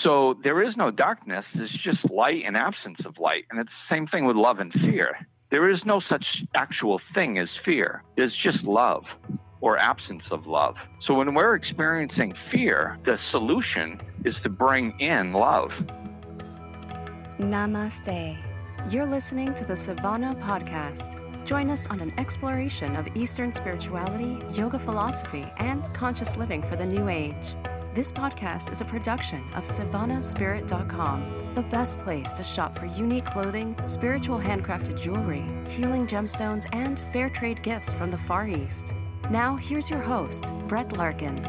So there is no darkness. There's just light and absence of light. And it's the same thing with love and fear. There is no such actual thing as fear. There's just love or absence of love. So when we're experiencing fear, the solution is to bring in love. Namaste. You're listening to the Savannah Podcast. Join us on an exploration of Eastern spirituality, yoga philosophy, and conscious living for the new age. This podcast is a production of SavannahSpirit.com, the best place to shop for unique clothing, spiritual handcrafted jewelry, healing gemstones, and fair trade gifts from the Far East. Now, here's your host, Brett Larkin.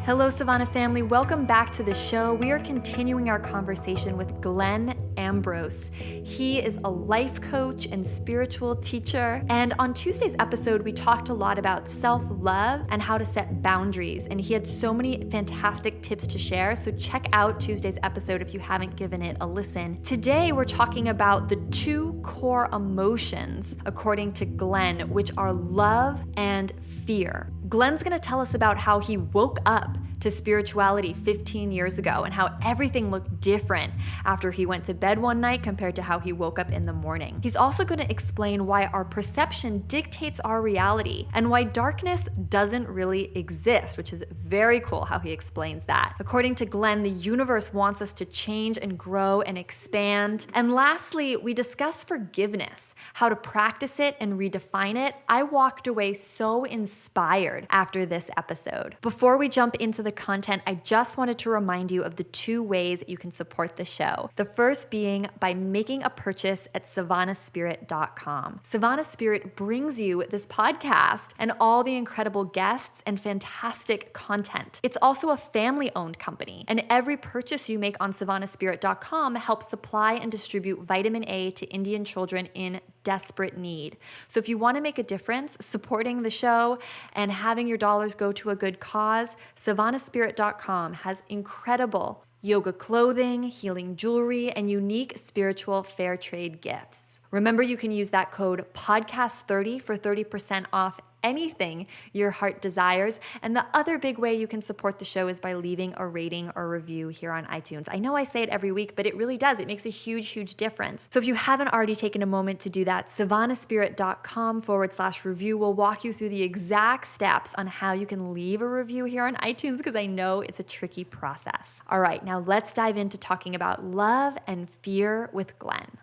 Hello, Savannah family. Welcome back to the show. We are continuing our conversation with Glenn Ambrose. He is a life coach and spiritual teacher. And on Tuesday's episode, we talked a lot about self-love and how to set boundaries. And he had so many fantastic tips to share. So check out Tuesday's episode if you haven't given it a listen. Today, we're talking about the two core emotions, according to Glenn, which are love and fear. Glenn's going to tell us about how he woke up to spirituality 15 years ago and how everything looked different after he went to bed one night compared to how he woke up in the morning. He's also going to explain why our perception dictates our reality and why darkness doesn't really exist, which is very cool how he explains that. According to Glenn, the universe wants us to change and grow and expand. And lastly, we discuss forgiveness, how to practice it and redefine it. I walked away so inspired after this episode. Before we jump into the content, I just wanted to remind you of the two ways you can support the show. The first being by making a purchase at SavannahSpirit.com. Savannah Spirit brings you this podcast and all the incredible guests and fantastic content. It's also a family-owned company, and every purchase you make on SavannahSpirit.com helps supply and distribute vitamin A to Indian children in desperate need. So if you want to make a difference supporting the show and having your dollars go to a good cause, SavannahSpirit.com has incredible yoga clothing, healing jewelry, and unique spiritual fair trade gifts. Remember, you can use that code podcast30 for 30% off anything your heart desires. And the other big way you can support the show is by leaving a rating or review here on iTunes. I know I say it every week, but it really does. It makes a huge, huge difference. So if you haven't already taken a moment to do that, SavannahSpirit.com/review will walk you through the exact steps on how you can leave a review here on iTunes, because I know it's a tricky process. All right, now let's dive into talking about love and fear with Glenn.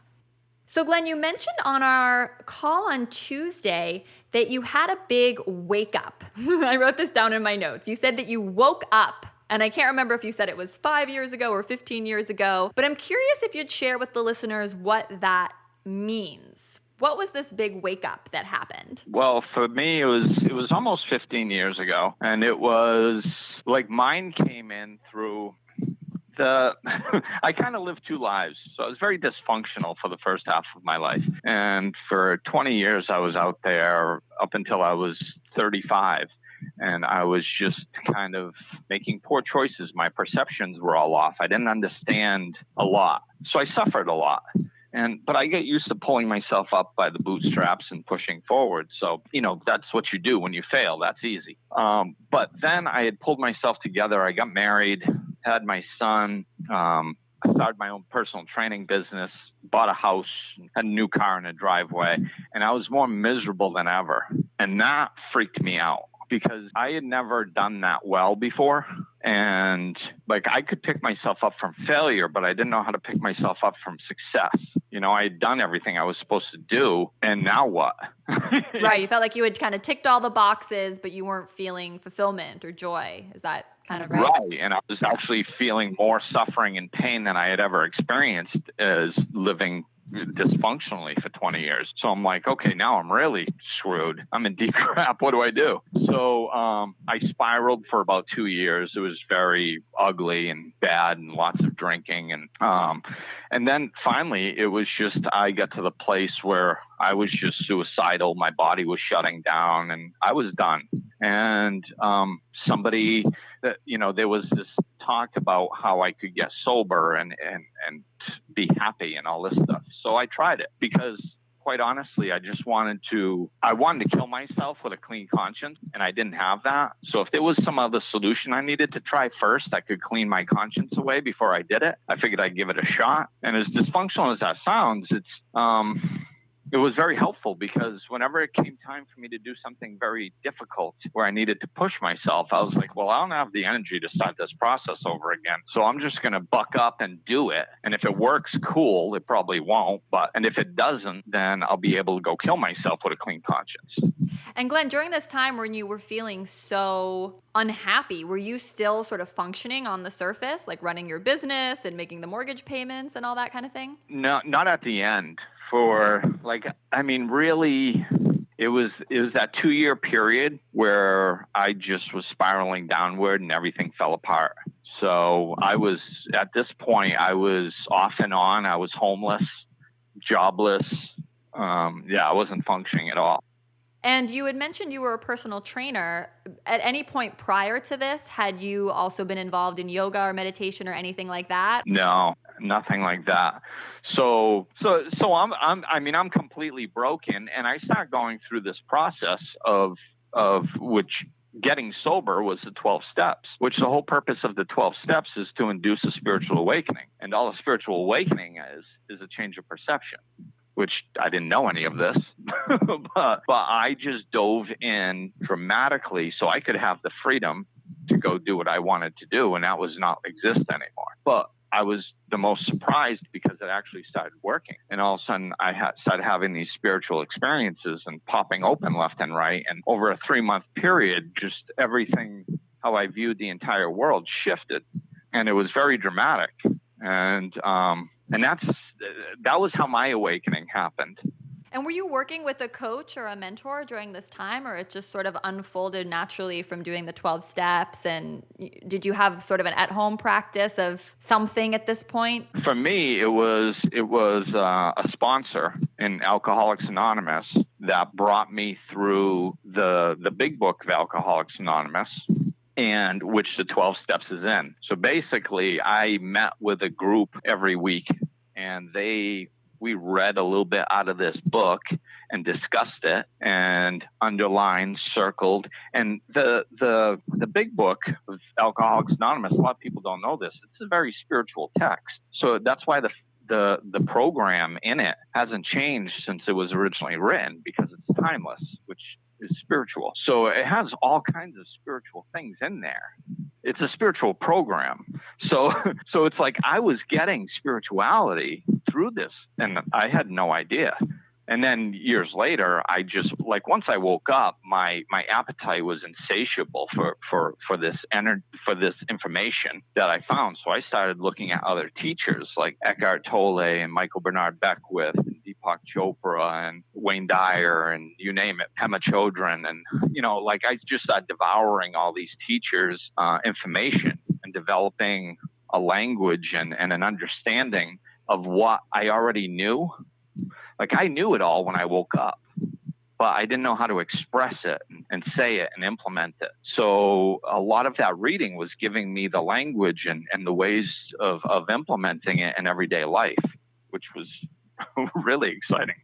So Glenn, you mentioned on our call on Tuesday that you had a big wake up. I wrote this down in my notes. You said that you woke up, and I can't remember if you said it was 5 years ago or 15 years ago, but I'm curious if you'd share with the listeners what that means. What was this big wake up that happened? Well, for me, it was almost 15 years ago, and it was like mine came in through I kind of lived two lives. So I was very dysfunctional for the first half of my life. And for 20 years, I was out there up until I was 35. And I was just kind of making poor choices. My perceptions were all off. I didn't understand a lot. So I suffered a lot. But I get used to pulling myself up by the bootstraps and pushing forward. So, that's what you do when you fail. That's easy. But then I had pulled myself together. I got married, had my son, I started my own personal training business, bought a house, had a new car in a driveway, and I was more miserable than ever. And that freaked me out because I had never done that well before. And I could pick myself up from failure, but I didn't know how to pick myself up from success. I had done everything I was supposed to do, and now what? Right. You felt like you had kind of ticked all the boxes, but you weren't feeling fulfillment or joy. Is that kind of right? Right. And I was actually feeling more suffering and pain than I had ever experienced as living dysfunctionally for 20 years. So I'm like, okay, now I'm really screwed. I'm in deep crap. What do I do? So I spiraled for about 2 years. It was very ugly and bad and lots of drinking. And then finally, it was just, I got to the place where I was just suicidal. My body was shutting down and I was done. And somebody that, there was this talk about how I could get sober and be happy and all this stuff. So I tried it because quite honestly, I wanted to kill myself with a clean conscience, and I didn't have that. So if there was some other solution I needed to try first, I could clean my conscience away before I did it. I figured I'd give it a shot. And as dysfunctional as that sounds, it was very helpful, because whenever it came time for me to do something very difficult where I needed to push myself, I was like, well, I don't have the energy to start this process over again. So I'm just going to buck up and do it. And if it works, cool. It probably won't. And if it doesn't, then I'll be able to go kill myself with a clean conscience. And Glenn, during this time when you were feeling so unhappy, were you still sort of functioning on the surface, like running your business and making the mortgage payments and all that kind of thing? No, not at the end. Really, it was that 2-year period where I just was spiraling downward and everything fell apart. So at this point, I was off and on. I was homeless, jobless. I wasn't functioning at all. And you had mentioned you were a personal trainer. At any point prior to this, had you also been involved in yoga or meditation or anything like that? No, nothing like that. So I'm completely broken, and I start going through this process of which getting sober was the 12 steps, which the whole purpose of the 12 steps is to induce a spiritual awakening. And all a spiritual awakening is a change of perception, which I didn't know any of this, but I just dove in dramatically so I could have the freedom to go do what I wanted to do, and that was not exist anymore. But I was the most surprised because it actually started working. And all of a sudden, I started having these spiritual experiences and popping open left and right. And over a 3-month period, just everything, how I viewed the entire world shifted. And it was very dramatic. And that was how my awakening happened. And were you working with a coach or a mentor during this time, or it just sort of unfolded naturally from doing the 12 steps? And did you have sort of an at-home practice of something at this point? For me, it was a sponsor in Alcoholics Anonymous that brought me through the big book of Alcoholics Anonymous, and which the 12 steps is in. So basically, I met with a group every week, and we read a little bit out of this book and discussed it and underlined, circled. And the big book of Alcoholics Anonymous, a lot of people don't know this, it's a very spiritual text. So that's why the program in it hasn't changed since it was originally written, because it's timeless, which is spiritual. So it has all kinds of spiritual things in there. It's a spiritual program. So it's like I was getting spirituality through this, and I had no idea. And then years later, I just, like, once I woke up, my appetite was insatiable for this information that I found. So I started looking at other teachers like Eckhart Tolle and Michael Bernard Beckwith and Deepak Chopra and Wayne Dyer and you name it, Pema Chodron. And, I just started devouring all these teachers' information and developing a language and an understanding of what I already knew. Like, I knew it all when I woke up, but I didn't know how to express it and say it and implement it. So a lot of that reading was giving me the language and the ways of implementing it in everyday life, which was really exciting.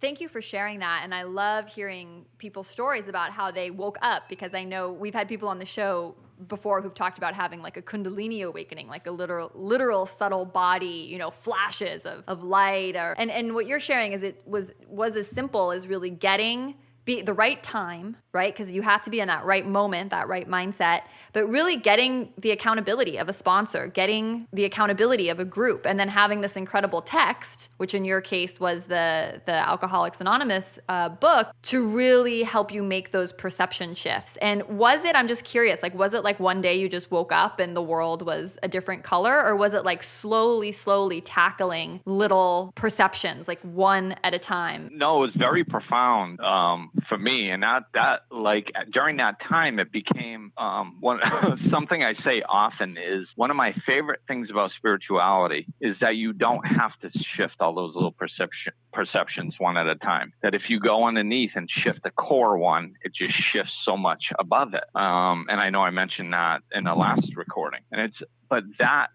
Thank you for sharing that. And I love hearing people's stories about how they woke up, because I know we've had people on the show before who've talked about having like a Kundalini awakening, like a literal subtle body, flashes of light. And what you're sharing is it was as simple as really getting the right time, right? Because you have to be in that right moment, that right mindset, but really getting the accountability of a sponsor, getting the accountability of a group, and then having this incredible text, which in your case was the Alcoholics Anonymous book, to really help you make those perception shifts. And I'm just curious, was it like one day you just woke up and the world was a different color, or was it like slowly tackling little perceptions, like one at a time? No, it was very profound. For me, and that during that time, it became something I say often is one of my favorite things about spirituality is that you don't have to shift all those little perceptions one at a time. That if you go underneath and shift the core one, it just shifts so much above it. And I know I mentioned that in the last recording. But that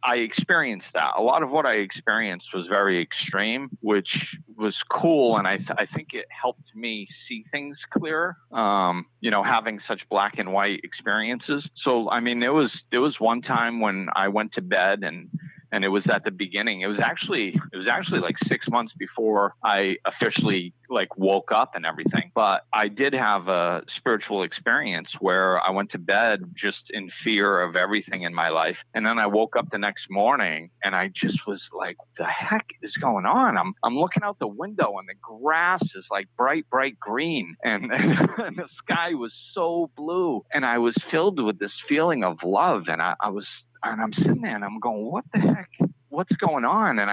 I experienced that. A lot of what I experienced was very extreme, which was cool. And I think it helped me see things clearer, having such black and white experiences. So, I mean, there was one time when I went to bed and it was at the beginning. It was actually like 6 months before I officially like woke up and everything. But I did have a spiritual experience where I went to bed just in fear of everything in my life. And then I woke up the next morning and I just was like, what the heck is going on? I'm looking out the window and the grass is like bright green and the sky was so blue. And I was filled with this feeling of love. And I'm sitting there and I'm going, what the heck? What's going on? And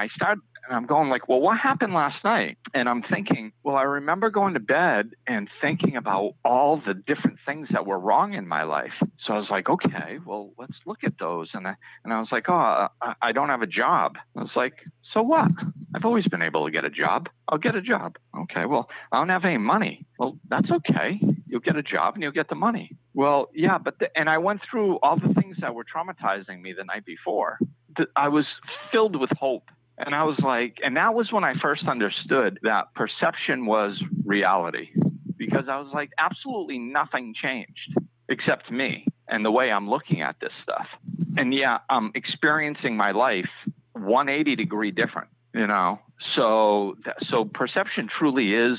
I'm going like, well, what happened last night? And I'm thinking, well, I remember going to bed and thinking about all the different things that were wrong in my life. So I was like, okay, well, let's look at those. And I was like, oh, I don't have a job. I was like, so what? I've always been able to get a job. I'll get a job. Okay, well, I don't have any money. Well, that's okay. You'll get a job and you'll get the money. Well, yeah, and I went through all the things that were traumatizing me the night before. I was filled with hope. And I was like, and that was when I first understood that perception was reality, because I was like, absolutely nothing changed except me and the way I'm looking at this stuff. And yeah, I'm experiencing my life 180-degree different, So perception truly is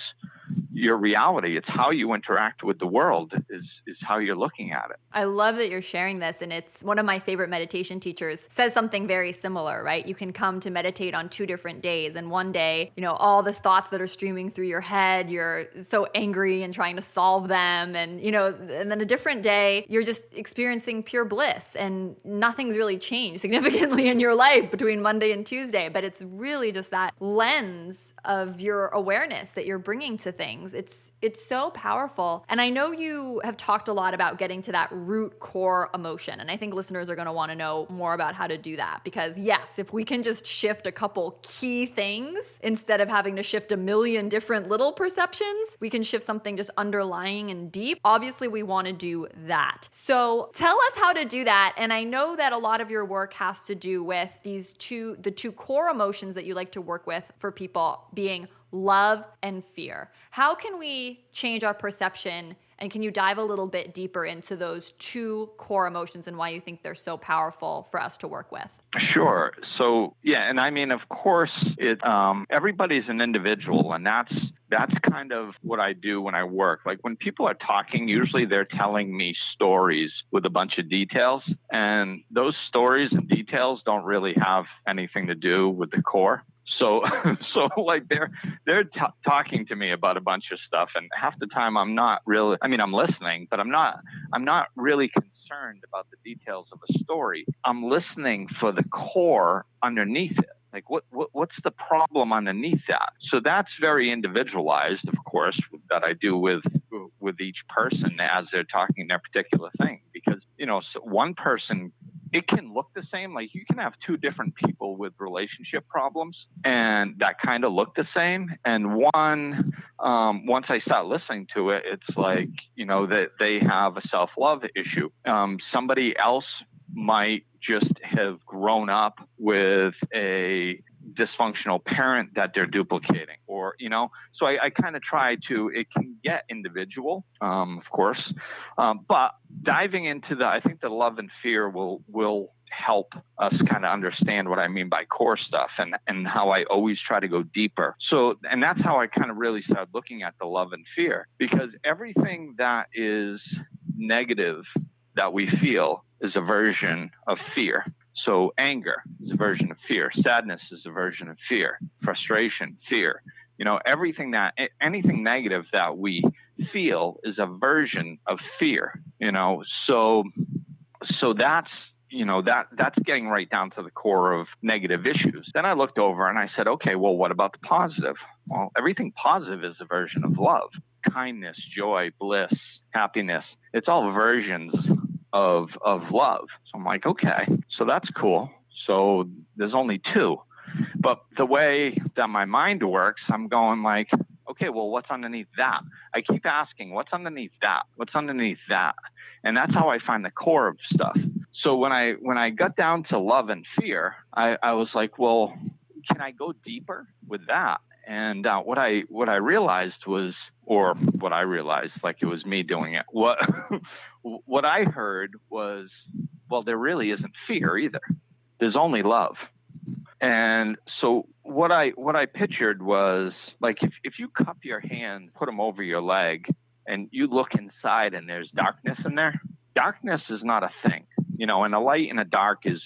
your reality. It's how you interact with the world is how you're looking at it. I love that you're sharing this. And it's one of my favorite meditation teachers says something very similar, right? You can come to meditate on 2 different days. And one day, all the thoughts that are streaming through your head, you're so angry and trying to solve them. And, and then a different day, you're just experiencing pure bliss and nothing's really changed significantly in your life between Monday and Tuesday. But it's really just that lens of your awareness that you're bringing to things. It's so powerful. And I know you have talked a lot about getting to that root core emotion. And I think listeners are going to want to know more about how to do that, because yes, if we can just shift a couple key things instead of having to shift a million different little perceptions, we can shift something just underlying and deep. Obviously, we want to do that. So tell us how to do that. And I know that a lot of your work has to do with the 2 core emotions that you like to work with for people being love and fear. How can we change our perception? And can you dive a little bit deeper into those 2 core emotions and why you think they're so powerful for us to work with? Sure. So, yeah. And I mean, of course, everybody's an individual, and that's kind of what I do when I work. Like when people are talking, usually they're telling me stories with a bunch of details, and those stories and details don't really have anything to do with the core. So like they're talking to me about a bunch of stuff, and half the time I'm listening, but I'm not really concerned about the details of a story. I'm listening for the core underneath it. Like what's the problem underneath that? So that's very individualized, of course, that I do with each person as they're talking their particular thing, because so one person, it can look the same. Like you can have 2 different people with relationship problems and that kind of look the same. And one, once I start listening to it, it's like, that they have a self-love issue. Somebody else might just have grown up with a dysfunctional parent that they're duplicating, or, so I kind of try to, it can get individual, of course, but diving into I think the love and fear will help us kind of understand what I mean by core stuff and how I always try to go deeper. So, and that's how I kind of really started looking at the love and fear, because everything that is negative that we feel is a version of fear. So anger is a version of fear. Sadness is a version of fear. Frustration, fear. Anything negative that we feel is a version of fear. So that's that's getting right down to the core of negative issues. Then I looked over and I said, okay, well, what about the positive? Well, everything positive is a version of love. Kindness, joy, bliss, happiness. It's all versions of love. So I'm like, okay, so that's cool. So there's only 2. But the way that my mind works, I'm going like, okay, well, what's underneath that? I keep asking, what's underneath that? What's underneath that? And that's how I find the core of stuff. So when I got down to love and fear, I was like, well, can I go deeper with that? And what I realized was, or what I realized, like it was me doing it. What I heard was, well, there really isn't fear either. There's only love. And so what I pictured was like if you cup your hand, put them over your leg, and you look inside and there's darkness in there. Darkness is not a thing, and a light and a dark is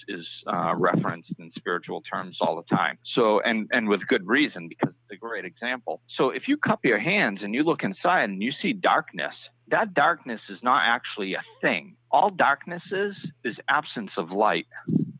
referenced in spiritual terms all the time. So, and with good reason, because it's a great example. So if you cup your hands and you look inside and you see darkness, that darkness is not actually a thing. All darkness is absence of light.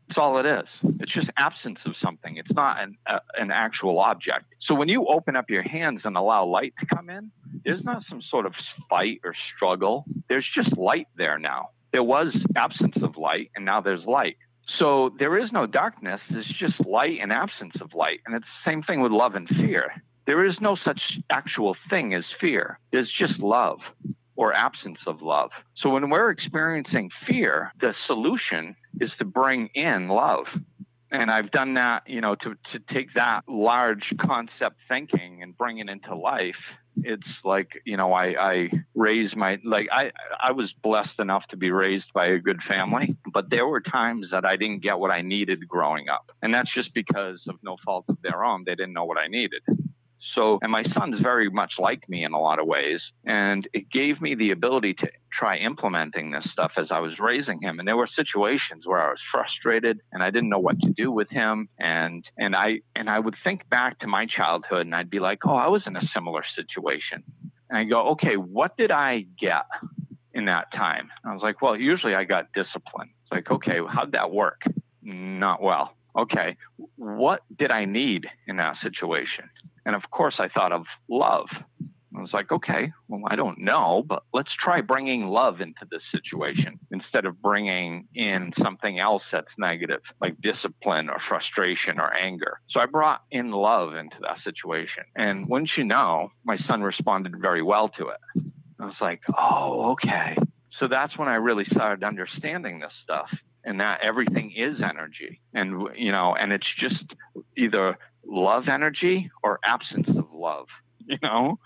That's all it is. It's just absence of something. It's not an actual object. So when you open up your hands and allow light to come in, there's not some sort of fight or struggle. There's just light there now. There was absence of light, and now there's light. So there is no darkness. There's just light and absence of light. And it's the same thing with love and fear. There is no such actual thing as fear. There's just love or absence of love. So when we're experiencing fear, the solution is to bring in love. And I've done that, to take that large concept thinking and bring it into life. It's like, I raised I was blessed enough to be raised by a good family, but there were times that I didn't get what I needed growing up. And that's just because of no fault of their own. They didn't know what I needed. So, and my son's very much like me in a lot of ways. And it gave me the ability to try implementing this stuff as I was raising him. And there were situations where I was frustrated and I didn't know what to do with him. And I would think back to my childhood and I'd be like, oh, I was in a similar situation. And I go, okay, what did I get in that time? And I was like, well, usually I got discipline. It's like, okay, how'd that work? Not well. Okay, what did I need in that situation? And of course, I thought of love. I was like, okay, well, I don't know, but let's try bringing love into this situation instead of bringing in something else that's negative, like discipline or frustration or anger. So I brought in love into that situation. And wouldn't you know, my son responded very well to it. I was like, oh, okay. So that's when I really started understanding this stuff. And that everything is energy. And, and it's just either love energy or absence of love,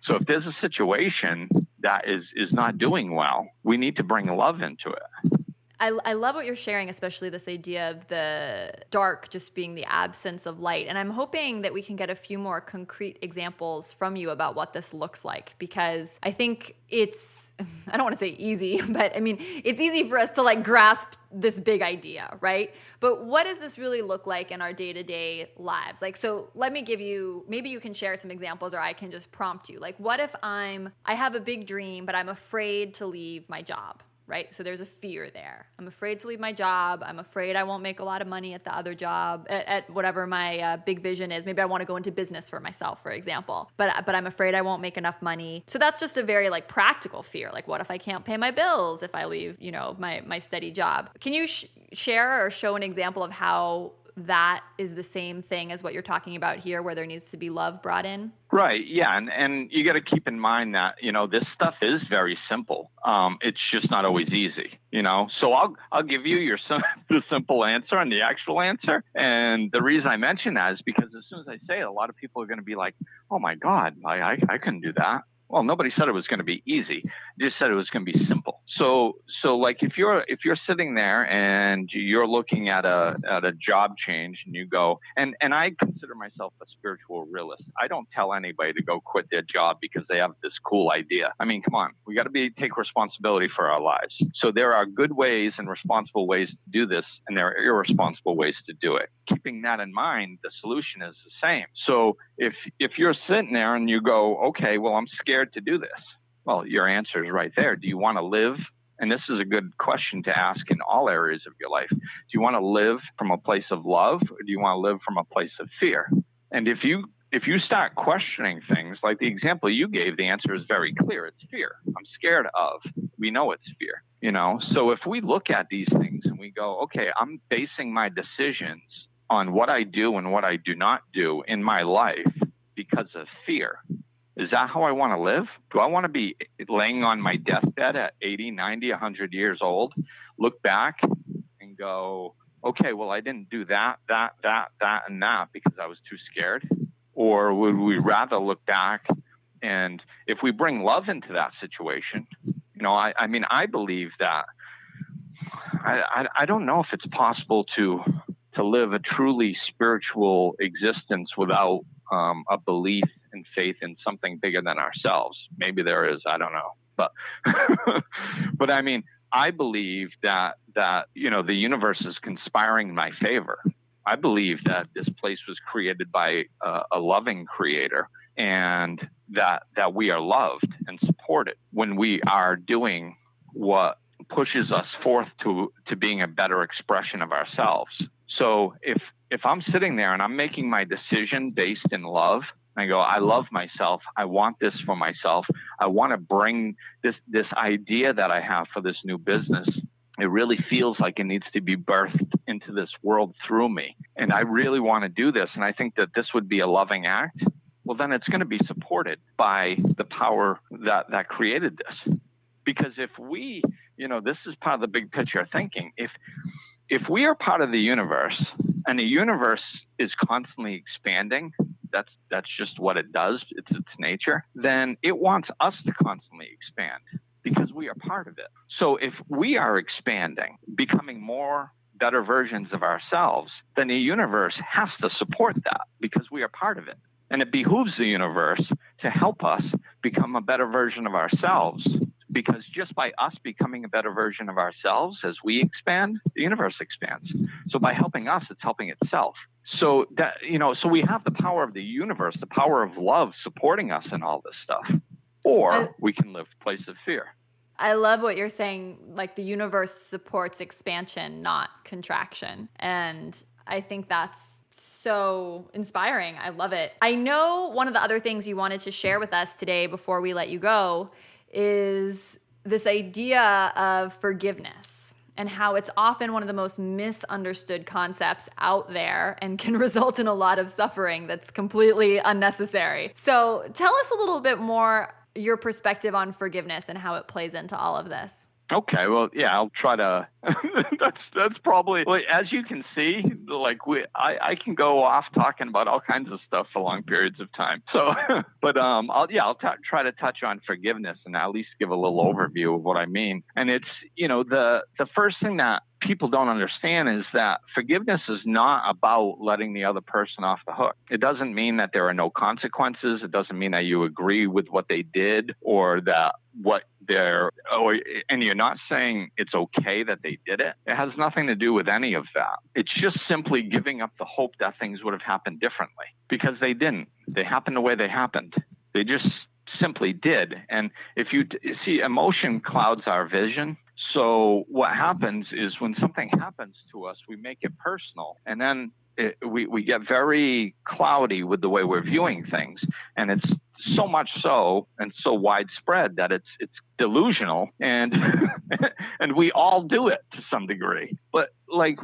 So if there's a situation that is not doing well, we need to bring love into it. I love what you're sharing, especially this idea of the dark just being the absence of light. And I'm hoping that we can get a few more concrete examples from you about what this looks like, because I think I don't want to say easy, but I mean, it's easy for us to grasp this big idea, right? But what does this really look like in our day-to-day lives? So let me give you, maybe you can share some examples or I can just prompt you. What if I have a big dream, but I'm afraid to leave my job? Right? So there's a fear there. I'm afraid to leave my job. I'm afraid I won't make a lot of money at the other job, at whatever my big vision is. Maybe I want to go into business for myself, for example, but I'm afraid I won't make enough money. So that's just a very practical fear. What if I can't pay my bills if I leave, my steady job? Can you share or show an example of how that is the same thing as what you're talking about here, where there needs to be love brought in? Right. Yeah. And you got to keep in mind that, this stuff is very simple. It's just not always easy, so I'll give you the simple answer and the actual answer. And the reason I mention that is because as soon as I say it, a lot of people are going to be like, oh my God, I couldn't do that. Well, nobody said it was going to be easy. Just said it was going to be simple. So if you're sitting there and you're looking at a job change and you go, and I consider myself a spiritual realist. I don't tell anybody to go quit their job because they have this cool idea. I mean, come on, we got to take responsibility for our lives. So there are good ways and responsible ways to do this, and there are irresponsible ways to do it. Keeping that in mind, the solution is the same. So if you're sitting there and you go, okay, well, I'm scared to do this. Well, your answer is right there. Do you want to live? And this is a good question to ask in all areas of your life. Do you want to live from a place of love, or do you want to live from a place of fear? And if you start questioning things, like the example you gave, the answer is very clear. It's fear. I'm scared of. We know it's fear, So if we look at these things and we go, okay, I'm basing my decisions on what I do and what I do not do in my life because of fear. Is that how I want to live? Do I want to be laying on my deathbed at 80, 90, 100 years old, look back and go, okay, well, I didn't do that, and that because I was too scared? Or would we rather look back, and if we bring love into that situation, I mean, I believe that I don't know if it's possible to live a truly spiritual existence without a belief and faith in something bigger than ourselves. Maybe there is, I don't know. But but I mean, I believe that the universe is conspiring in my favor. I believe that this place was created by a loving creator, and that we are loved and supported when we are doing what pushes us forth to being a better expression of ourselves. So if I'm sitting there and I'm making my decision based in love, and I go, I love myself, I want this for myself, I want to bring this idea that I have for this new business, it really feels like it needs to be birthed into this world through me. And I really want to do this. And I think that this would be a loving act. Well, then it's going to be supported by the power that created this. Because if we, this is part of the big picture thinking. If we are part of the universe and the universe is constantly expanding, that's just what it does. It's its nature. Then it wants us to constantly expand because we are part of it. So if we are expanding, becoming more better versions of ourselves, then the universe has to support that because we are part of it. And it behooves the universe to help us become a better version of ourselves, because just by us becoming a better version of ourselves, as we expand, the universe expands. So by helping us, it's helping itself. So that, so we have the power of the universe, the power of love supporting us in all this stuff. Or we can live a place of fear. I love what you're saying, like the universe supports expansion, not contraction. And I think that's so inspiring. I love it. I know one of the other things you wanted to share with us today before we let you go is this idea of forgiveness and how it's often one of the most misunderstood concepts out there and can result in a lot of suffering that's completely unnecessary. So tell us a little bit more your perspective on forgiveness and how it plays into all of this. Okay, well, yeah, I'll try to. that's probably, as you can see, I can go off talking about all kinds of stuff for long periods of time. So, but I'll try to touch on forgiveness and at least give a little overview of what I mean. And it's the first thing that people don't understand is that forgiveness is not about letting the other person off the hook. It doesn't mean that there are no consequences. It doesn't mean that you agree with what they did or that and you're not saying it's okay that they did it. It has nothing to do with any of that. It's just simply giving up the hope that things would have happened differently, because they didn't. They happened the way they happened. They just simply did. And if you see, emotion clouds our vision. So what happens is when something happens to us, we make it personal, and then we get very cloudy with the way we're viewing things. And it's so much so and so widespread that it's delusional, and and we all do it to some degree. But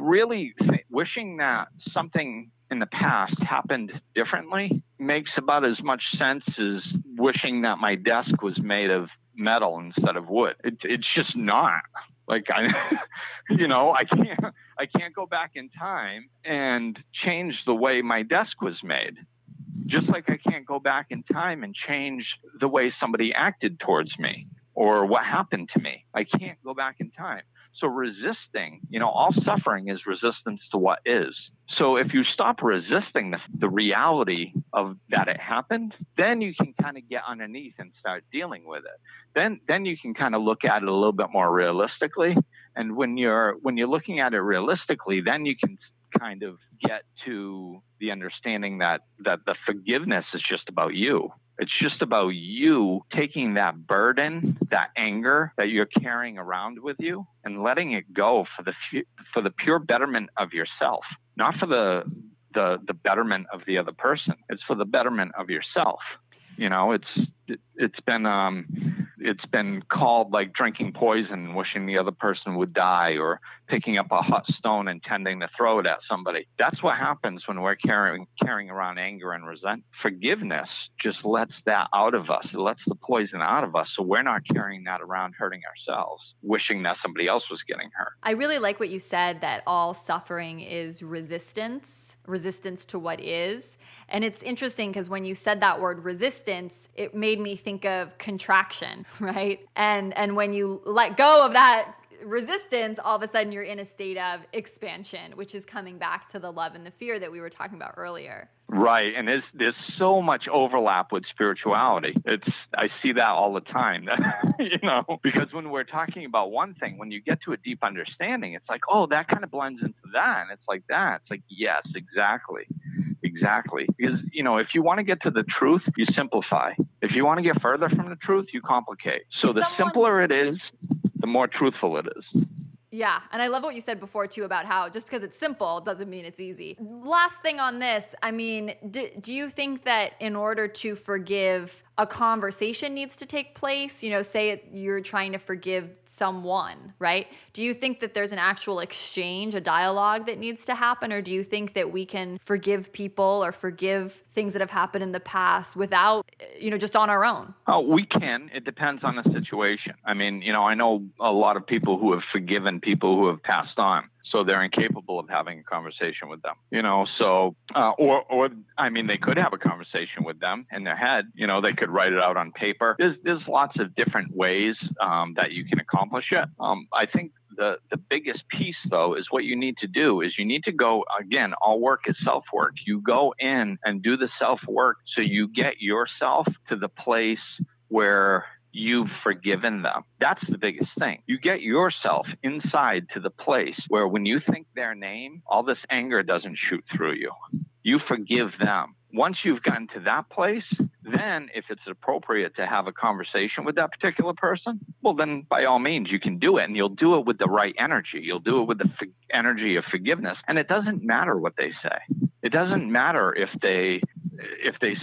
really wishing that something in the past happened differently makes about as much sense as wishing that my desk was made of metal instead of wood. It's just not. I can't go back in time and change the way my desk was made. Just like I can't go back in time and change the way somebody acted towards me or what happened to me. I can't go back in time. So resisting, all suffering is resistance to what is. So if you stop resisting the reality of that it happened, then you can kind of get underneath and start dealing with it. Then you can kind of look at it a little bit more realistically. And when you're looking at it realistically, then you can kind of get to the understanding that the forgiveness is just about you. It's just about you taking that burden, that anger that you're carrying around with you, and letting it go for the pure betterment of yourself, not for the betterment of the other person. It's for the betterment of yourself. It's been it's been called like drinking poison and wishing the other person would die, or picking up a hot stone and intending to throw it at somebody. That's what happens when we're carrying around anger and resentment. Forgiveness just lets that out of us. It lets the poison out of us, so we're not carrying that around hurting ourselves, wishing that somebody else was getting hurt. I really like what you said, that all suffering is resistance to what is. And it's interesting because when you said that word resistance, it made me think of contraction, right? And when you let go of that resistance, all of a sudden you're in a state of expansion, which is coming back to the love and the fear that we were talking about earlier. Right. And there's so much overlap with spirituality. I see that all the time, because when we're talking about one thing, when you get to a deep understanding, it's like, oh, that kind of blends into that. And it's like that. It's like, yes, exactly. Exactly. Because, if you want to get to the truth, you simplify. If you want to get further from the truth, you complicate. So the simpler it is, the more truthful it is. Yeah. And I love what you said before too, about how just because it's simple doesn't mean it's easy. Last thing on this, I mean, do you think that in order to forgive, a conversation needs to take place? Say you're trying to forgive someone, right? Do you think that there's an actual exchange, a dialogue that needs to happen? Or do you think that we can forgive people or forgive things that have happened in the past without, just on our own? Oh, we can. It depends on the situation. I mean, I know a lot of people who have forgiven people who have passed on. So they're incapable of having a conversation with them, they could have a conversation with them in their head, they could write it out on paper. There's lots of different ways that you can accomplish it. I think the biggest piece, though, is what you need to do is you need to go, again, all work is self-work. You go in and do the self-work so you get yourself to the place where you've forgiven them. That's the biggest thing. You get yourself inside to the place where when you think their name, all this anger doesn't shoot through you. You forgive them. Once you've gotten to that place, then if it's appropriate to have a conversation with that particular person, well, then by all means, you can do it, and you'll do it with the right energy. You'll do it with the energy of forgiveness. And it doesn't matter what they say. It doesn't matter if they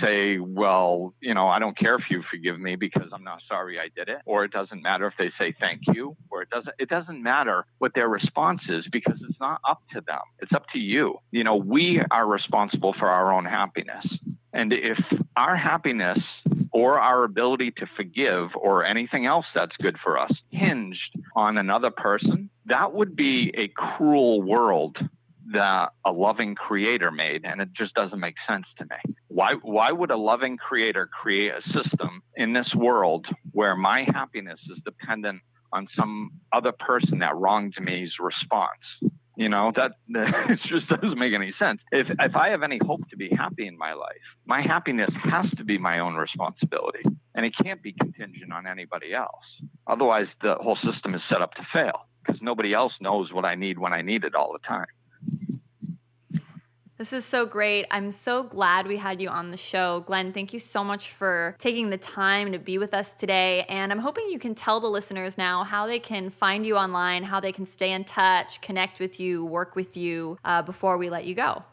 say, well, I don't care if you forgive me because I'm not sorry I did it. Or it doesn't matter if they say thank you. Or it doesn't matter what their response is, because it's not up to them. It's up to you. We are responsible for our own happiness. And if our happiness or our ability to forgive or anything else that's good for us hinged on another person, that would be a cruel world that a loving creator made, and it just doesn't make sense to me. Why would a loving creator create a system in this world where my happiness is dependent on some other person that wronged me's response? That it just doesn't make any sense. If I have any hope to be happy in my life, my happiness has to be my own responsibility, and it can't be contingent on anybody else. Otherwise, the whole system is set up to fail, because nobody else knows what I need when I need it all the time. This is so great. I'm so glad we had you on the show. Glenn, thank you so much for taking the time to be with us today. And I'm hoping you can tell the listeners now how they can find you online, how they can stay in touch, connect with you, work with you before we let you go.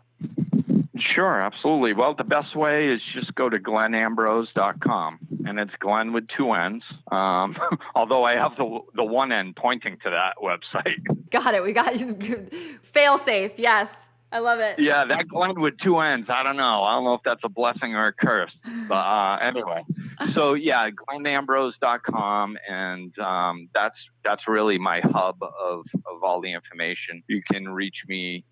Sure, absolutely. Well, the best way is just go to glennambrose.com, and it's Glenn with 2 N's, although I have the one end pointing to that website. Got it. We got you. Fail safe. Yes. I love it. Yeah, that Glenn with 2 N's. I don't know if that's a blessing or a curse. But anyway, so yeah, glennambrose.com, and that's really my hub of all the information. You can reach me,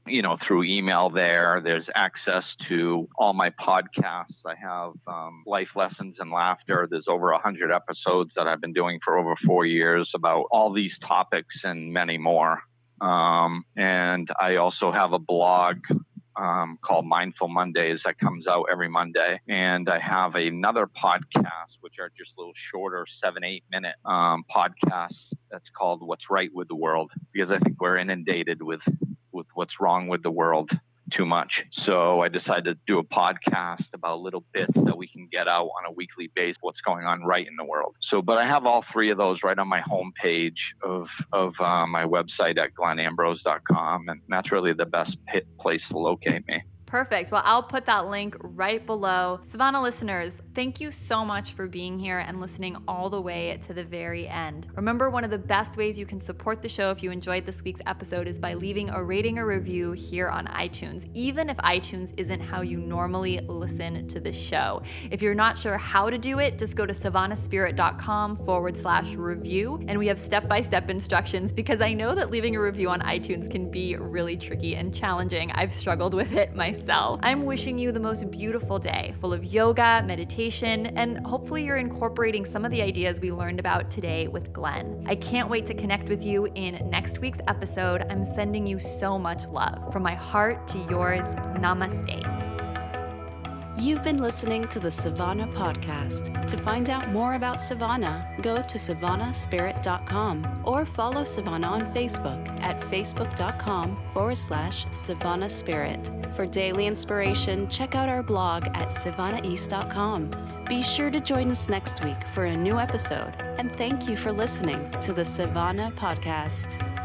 through email there. There's access to all my podcasts. I have Life Lessons and Laughter. There's over 100 episodes that I've been doing for over 4 years about all these topics and many more. And I also have a blog called Mindful Mondays that comes out every Monday. And I have another podcast, which are just little shorter 7-8 minute podcasts that's called What's Right with the World, because I think we're inundated with what's wrong with the world too much. So I decided to do a podcast about little bits that we can get out on a weekly basis, what's going on right in the world. But I have all 3 of those right on my homepage of my website at glennambrose.com. And that's really the best place to locate me. Perfect. Well, I'll put that link right below. Savannah listeners, thank you so much for being here and listening all the way to the very end. Remember, one of the best ways you can support the show if you enjoyed this week's episode is by leaving a rating or review here on iTunes, even if iTunes isn't how you normally listen to the show. If you're not sure how to do it, just go to savannahspirit.com/review, and we have step-by-step instructions, because I know that leaving a review on iTunes can be really tricky and challenging. I've struggled with it myself. I'm wishing you the most beautiful day, full of yoga, meditation, and hopefully you're incorporating some of the ideas we learned about today with Glenn. I can't wait to connect with you in next week's episode. I'm sending you so much love. From my heart to yours, namaste. You've been listening to the Savannah Podcast. To find out more about Savannah, go to savannahspirit.com or follow Savannah on Facebook at facebook.com/Savannah Spirit. For daily inspiration, check out our blog at savannaeast.com. Be sure to join us next week for a new episode. And thank you for listening to the Savannah Podcast.